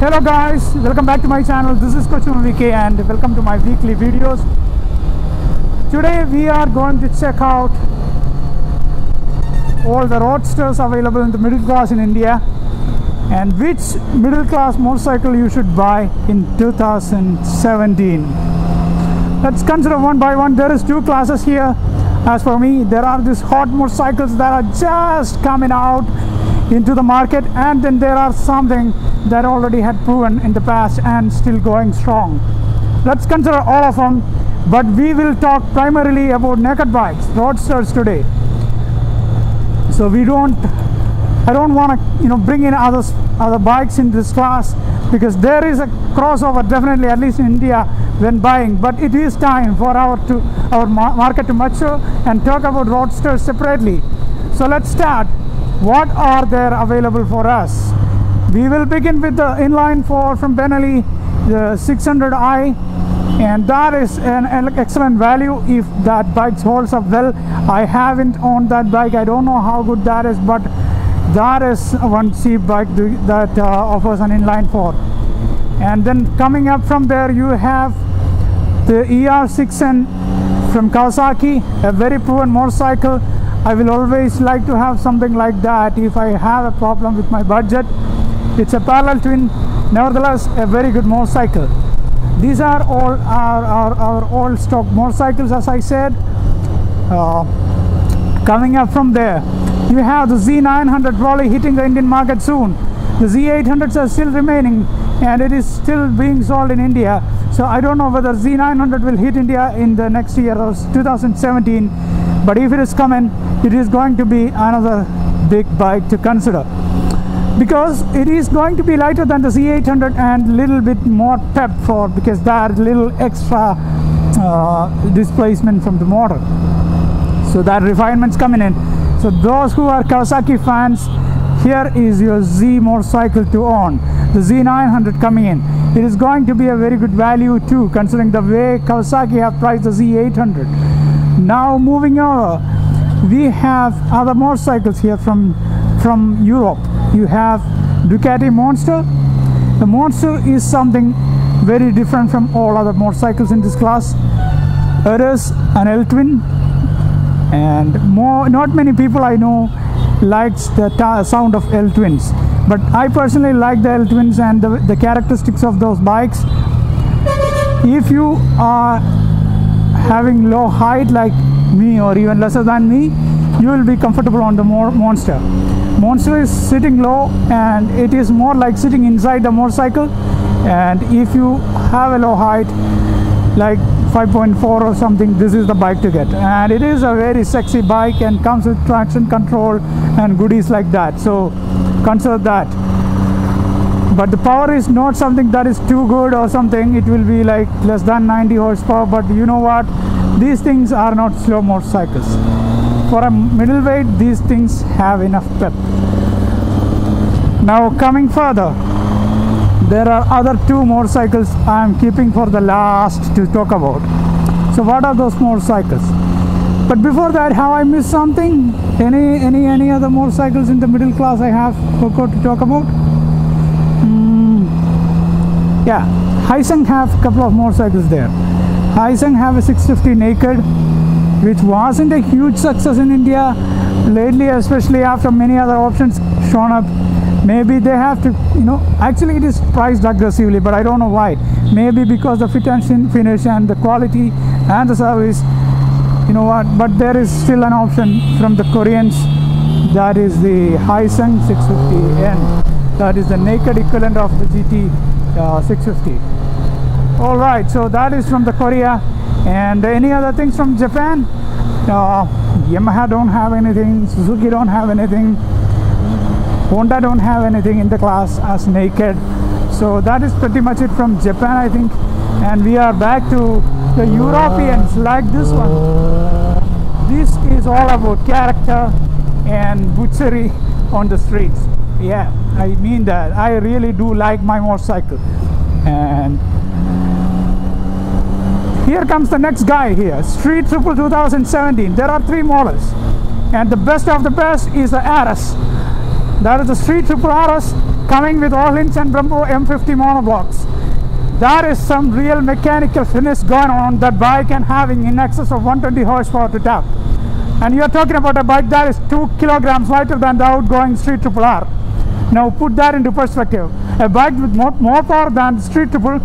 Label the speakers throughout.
Speaker 1: Hello guys, welcome back to my channel. This is Coach VK and welcome to my weekly videos. Today we are going to check out all the roadsters available in the middle class in India and which middle class motorcycle you should buy in 2017. Let's consider one by one. There is two classes here. As for me, there are these hot motorcycles that are just coming out into the market, and then there are something that already had proven in the past and still going strong. Let's consider all of them, but we will talk primarily about naked bikes, roadsters today. So I don't want to bring in other bikes in this class, because there is a crossover definitely, at least in India, when buying. But it is time for our market to mature and talk about roadsters separately. So let's start. What are there available for us? We will begin with the inline 4 from Benelli, the 600i, and that is an excellent value if that bike holds up well. I haven't owned that bike. I don't know how good that is, but that is one cheap bike that offers an inline 4. And then coming up from there, you have the ER6N from Kawasaki, a very proven motorcycle. I will always like to have something like that if I have a problem with my budget. It's a parallel twin, nevertheless a very good motorcycle. These are all our old stock motorcycles, as I said. Coming up from there, you have the Z900 probably hitting the Indian market soon. The Z800s are still remaining and it is still being sold in India. So I don't know whether Z900 will hit India in the next year or 2017. But if it is coming, it is going to be another big bike to consider, because it is going to be lighter than the Z800 and little bit more pep because there are little extra displacement from the motor. So that refinement's coming in. So those who are Kawasaki fans, here is your Z motorcycle to own. The Z900 coming in. It is going to be a very good value too, considering the way Kawasaki have priced the Z800. Now moving over, we have other motorcycles here from Europe. You have Ducati Monster. The Monster is something very different from all other motorcycles in this class. It is an L-twin, and not many people I know likes the sound of L-twins, but I personally like the L-twins and the characteristics of those bikes. If you are having low height like me or even lesser than me, you will be comfortable on the Monster. Monster is sitting low and it is more like sitting inside the motorcycle, and if you have a low height like 5.4 or something, this is the bike to get. And it is a very sexy bike and comes with traction control and goodies like that, so consider that. But the power is not something that is too good or something. It will be like less than 90 horsepower, but you know what, these things are not slow motorcycles. For a middleweight, these things have enough pep. Now coming further, there are other two motorcycles I am keeping for the last to talk about. So what are those motorcycles? But before that, have I missed something? Any other motorcycles in the middle class I have forgot to talk about? Yeah, Haiseng have a couple of motorcycles there. Haiseng have a 650 naked, which wasn't a huge success in India lately, especially after many other options shown up. Maybe they have to, actually it is priced aggressively, but I don't know why. Maybe because the fit and finish and the quality and the service, but there is still an option from the Koreans. That is the Haiseng 650N. That is the naked equivalent of the GT 650. All right, so that is from the Korea. And any other things from Japan? Yamaha don't have anything, Suzuki don't have anything, Honda don't have anything in the class as naked. So that is pretty much it from Japan, I think. And we are back to the Europeans, like this one. This is all about character and butchery on the streets. Yeah, I mean that. I really do like my motorcycle. And here comes the next guy here, Street Triple 2017. There are three models, and the best of the best is the RS. That is the Street Triple RS. coming with all-hinge and Brembo M50 monoblocks. There is some real mechanical finish going on that bike and having in excess of 120 horsepower to tap. And you're talking about a bike that is 2 kilograms lighter than the outgoing Street Triple R. Now put that into perspective. A bike with more power than the Street Triple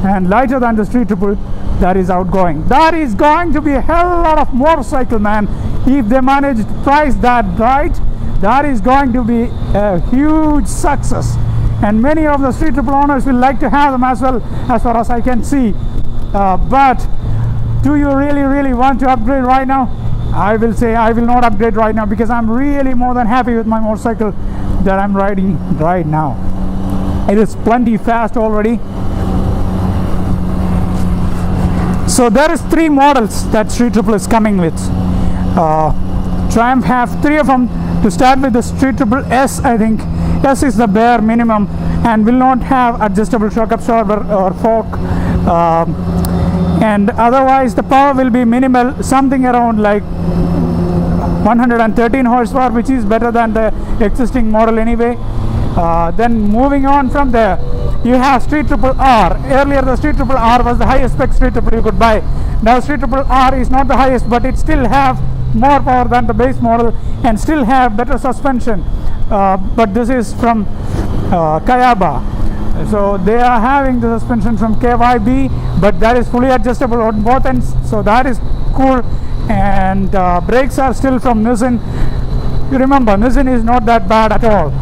Speaker 1: and lighter than the Street Triple, that is outgoing. That is going to be a hell lot of motorcycle, man. If they manage to price that right, that is going to be a huge success. And many of the Street Triple owners will like to have them as well, as far as I can see. But do you really want to upgrade right now? I will say I will not upgrade right now, because I'm really more than happy with my motorcycle that I'm riding right now. It is plenty fast already. So there is 3 models that Street Triple is coming with. Triumph have 3 of them. To start with, the Street Triple S, I think S is the bare minimum and will not have adjustable shock absorber or fork, and otherwise the power will be minimal, something around like 113 horsepower, which is better than the existing model anyway. Then moving on from there, you have Street Triple R. Earlier the Street Triple R was the highest spec Street Triple you could buy. Now Street Triple R is not the highest, but it still have more power than the base model and still have better suspension. But this is from Kawasaki. So they are having the suspension from KYB, but that is fully adjustable on both ends, so that is cool. And brakes are still from Nissan. You remember, Nissan is not that bad at all.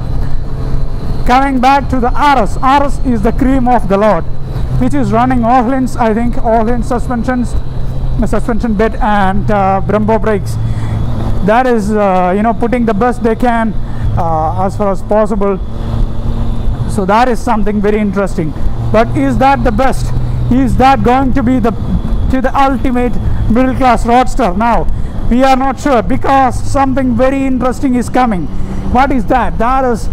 Speaker 1: Coming back to the RS. RS is the cream of the lot, which is running all-hinge, I think, all-hinge suspensions, suspension bed and Brembo brakes. That is, putting the best they can as far as possible. So that is something very interesting. But is that the best? Is that going to be the ultimate middle class roadster? Now we are not sure, because something very interesting is coming. What is that? That is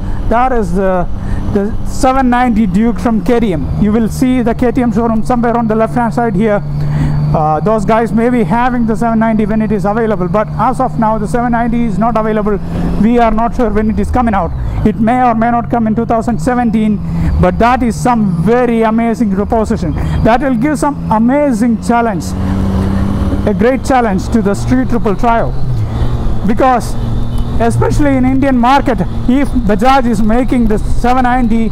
Speaker 1: the 790 Duke from KTM. You will see the KTM showroom somewhere on the left hand side here. Those guys may be having the 790 when it is available, but as of now the 790 is not available. We are not sure when it is coming out. It may or may not come in 2017, but that is some very amazing proposition. That will give some amazing challenge, a great challenge to the Street Triple Trio, because especially in Indian market, if Bajaj is making the 790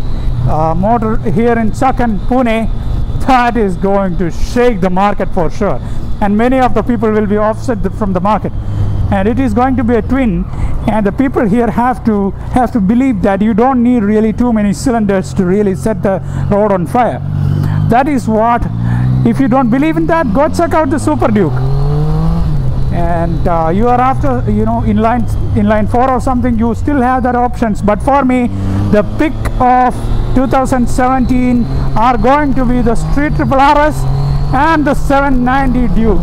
Speaker 1: motor here in Chakan, Pune, that is going to shake the market for sure, and many of the people will be offset from the market. And it is going to be a twin, and the people here have to believe that you don't need really too many cylinders to really set the road on fire. That is what, if you don't believe in that, go check out the Super Duke. And you are after, inline 4 or something, you still have that options. But for me, the pick of 2017 are going to be the Street Triple RS and the 790 Duke.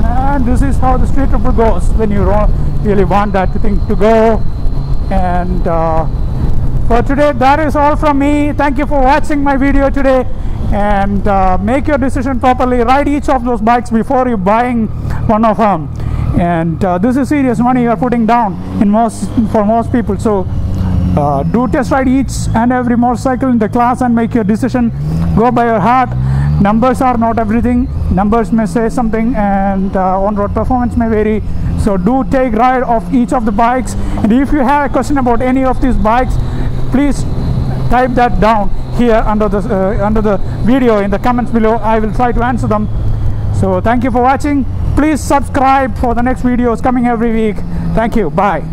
Speaker 1: And this is how the Street Triple goes when you really want that thing to go. And for today, that is all from me. Thank you for watching my video today, and make your decision properly. Ride each of those bikes before you buying one of them. And this is serious money you are putting down for most people. So do test ride each and every motorcycle in the class and make your decision. Go by your heart. Numbers are not everything. Numbers may say something, and on-road performance may vary. So do take ride of each of the bikes. And if you have a question about any of these bikes, please type that down here under the video in the comments below. I will try to answer them. So thank you for watching. Please subscribe for the next videos coming every week. Thank you. Bye.